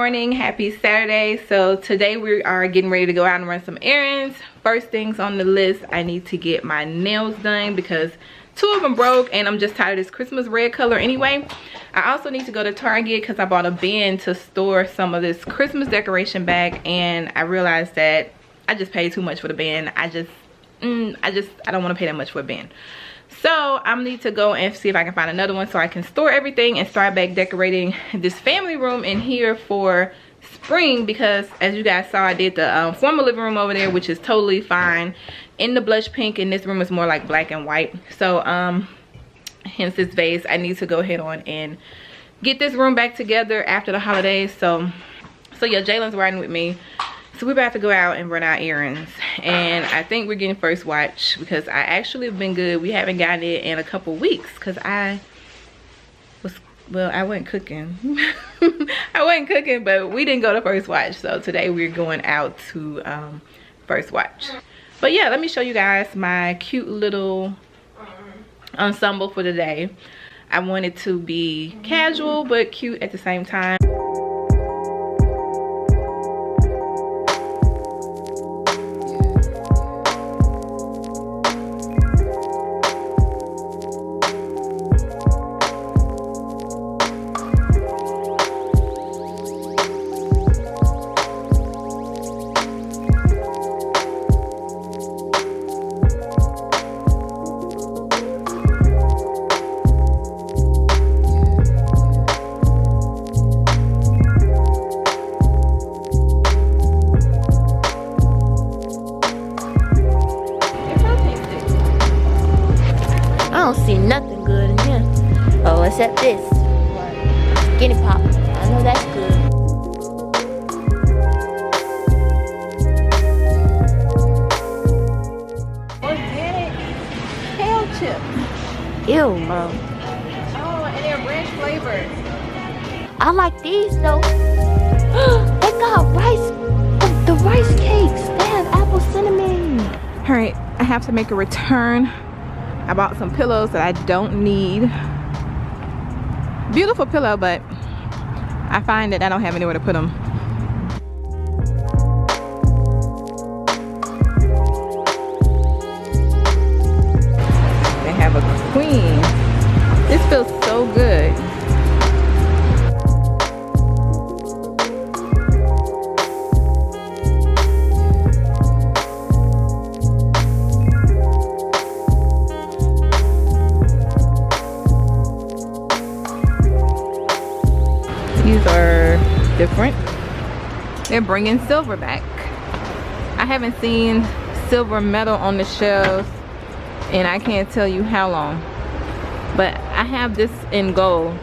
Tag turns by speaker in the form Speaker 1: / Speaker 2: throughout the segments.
Speaker 1: morning, happy Saturday. So today we are getting ready to go out and run some errands. First things on the list, I need to get my nails done because 2 of them broke and I'm just tired of this Christmas red color anyway. I also need to go to Target because I bought a bin to store some of this Christmas decoration back, and I realized that I just paid too much for the bin. I don't want to pay that much for a bin. So I need to go and see if I can find another one so I can store everything and start back decorating this family room in here for spring, because as you guys saw, I did the formal living room over there, which is totally fine in the blush pink, and this room is more like black and white. So hence this vase. I need to go ahead on and get this room back together after the holidays. So yeah, Jalen's riding with me. So we're about to go out and run our errands, and I think we're getting first watch because I actually have been good. We haven't gotten it in a couple weeks because I wasn't cooking. I wasn't cooking, but we didn't go to first watch. So today we're going out to first watch. But yeah, let me show you guys my cute little ensemble for today. I want it to be casual but cute at the same time.
Speaker 2: Nothing good in here. Oh, except this. Skinny pop. I know that's good.
Speaker 1: Organic kale chips.
Speaker 2: Ew, bro.
Speaker 1: Oh, and they're ranch flavored.
Speaker 2: I like these though. They got rice. The rice cakes. They have apple cinnamon.
Speaker 1: All right, I have to make a return. I bought some pillows that I don't need. Beautiful pillow, but I find that I don't have anywhere to put them. They have a queen. This feels so good. These are different. They're bringing silver back. I haven't seen silver metal on the shelves and I can't tell you how long. But I have this in gold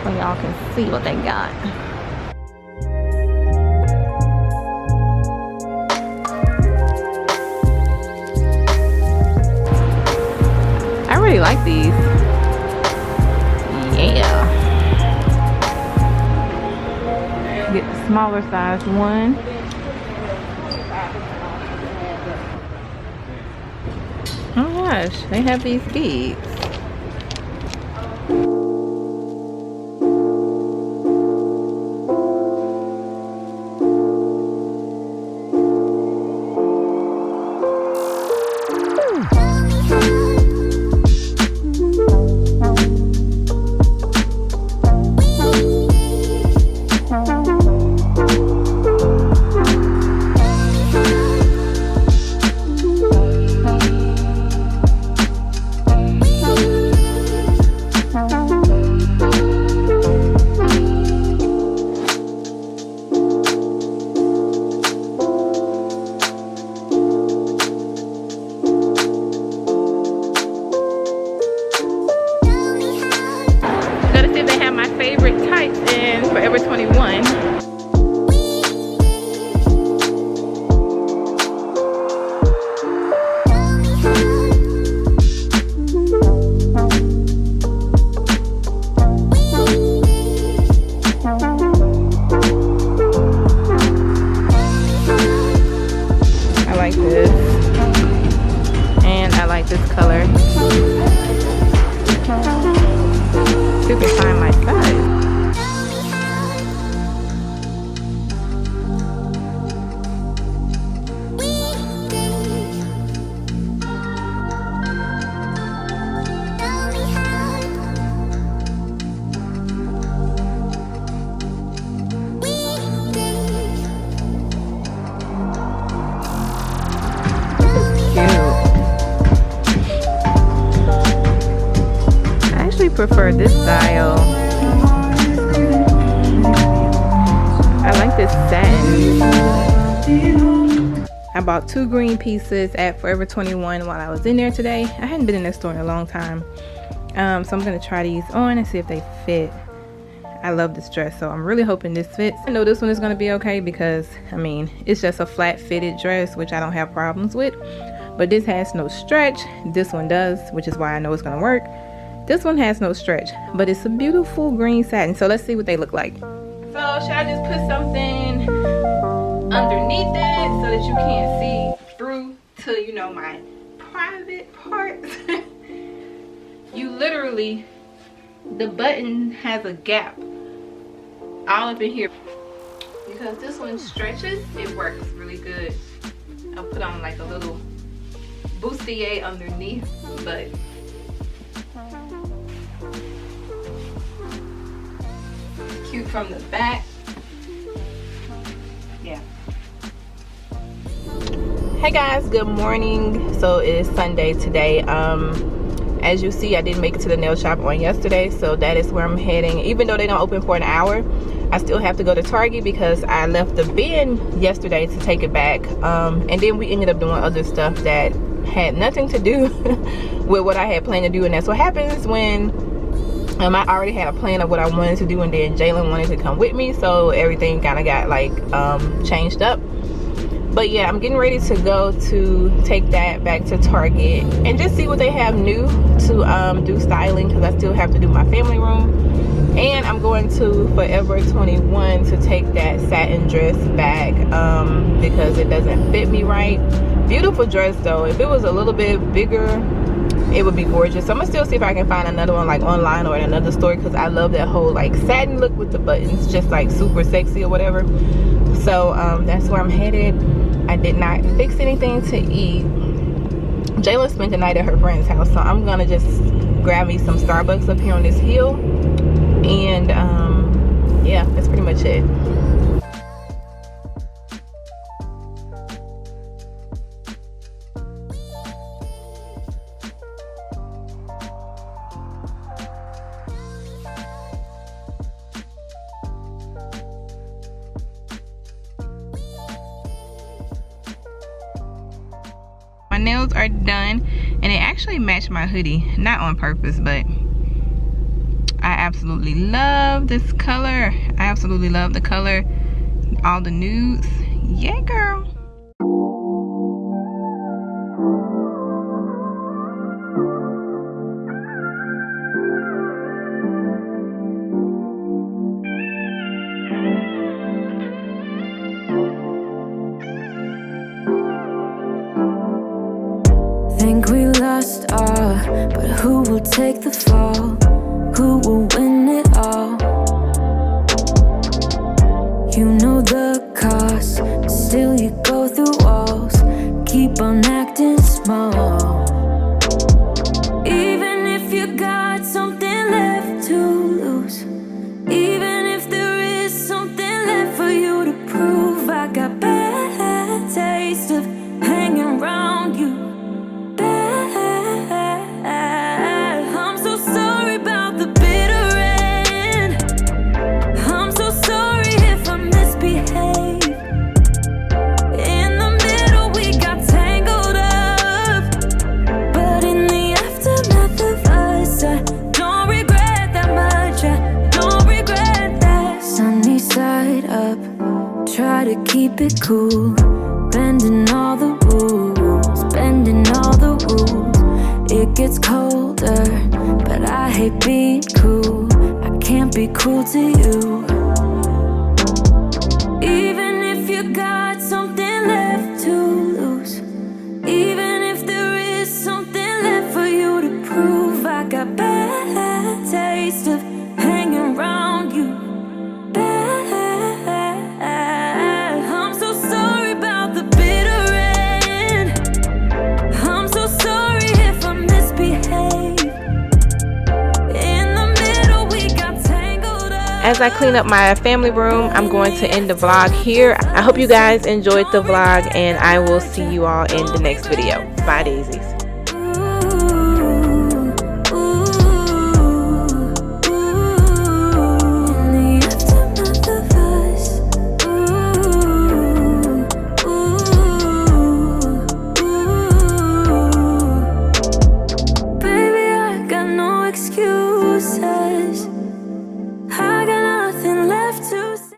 Speaker 1: so y'all can see what they got. I really like these. Yeah. Get the smaller size one. Oh gosh, they have these beads. prefer this style. I like this satin. I bought 2 green pieces at Forever 21 while I was in there today. I hadn't been in this store in a long time. So I'm gonna try these on and see if they fit. I love this dress, so I'm really hoping this fits. I know this one is gonna be okay because, I mean, it's just a flat fitted dress, which I don't have problems with. But this has no stretch. This one does, which is why I know it's gonna work. This one has no stretch, but it's a beautiful green satin. So let's see what they look like. So should I just put something underneath it so that you can't see through to, you know, my private parts? You literally, the button has a gap all up in here. Because this one stretches, it works really good. I'll put on like a little bustier underneath, but cute from the back. Yeah. Hey guys, good morning. So it is Sunday today. As you see, I didn't make it to the nail shop on yesterday, so that is where I'm heading. Even though they don't open for an hour, I still have to go to Target because I left the bin yesterday to take it back. And then we ended up doing other stuff that had nothing to do with what I had planned to do. And that's what happens when I already had a plan of what I wanted to do, and then Jalen wanted to come with me, so everything kind of got like changed up. But yeah, I'm getting ready to go to take that back to Target and just see what they have new to do styling, because I still have to do my family room. And I'm going to Forever 21 to take that satin dress back because it doesn't fit me right. Beautiful dress though. If it was a little bit bigger, it would be gorgeous. So I'm gonna still see if I can find another one like online or in another store, because I love that whole like satin look with the buttons, just like super sexy or whatever. So that's where I'm headed. I did not fix anything to eat. Jayla spent the night at her friend's house, so I'm gonna just grab me some Starbucks up here on this hill, and yeah, that's pretty much it. My nails are done, and it actually matched my hoodie, not on purpose, but I absolutely love this color. I absolutely love the color, all the nudes. Yeah, girl.
Speaker 3: Think we lost all, but who will take the fall? Who will win it all? You know the cost, still you go through walls. Keep on acting small. Even if you got something left to lose, even if there is something left for you to prove, I got bad taste of hanging around you. I'm so sorry about the bitter end. I'm so sorry if I misbehave. In the middle we got tangled up, but in the aftermath of us, I don't regret that much. I don't regret that. Sunny side up, try to keep it cool, bending all the rules, bending all the rules. It gets colder, but I hate being cruel. I can't be cruel to you. Even if you got something left to lose, even if there is something left for you to prove, I got bad taste of hanging around you. I'm so sorry about the bitter end. I'm so sorry if I misbehave. In the middle we got tangled up.
Speaker 1: As I clean up my family room, I'm going to end the vlog here. I hope you guys enjoyed the vlog, and I will see you all in the next video. Bye, Daisies.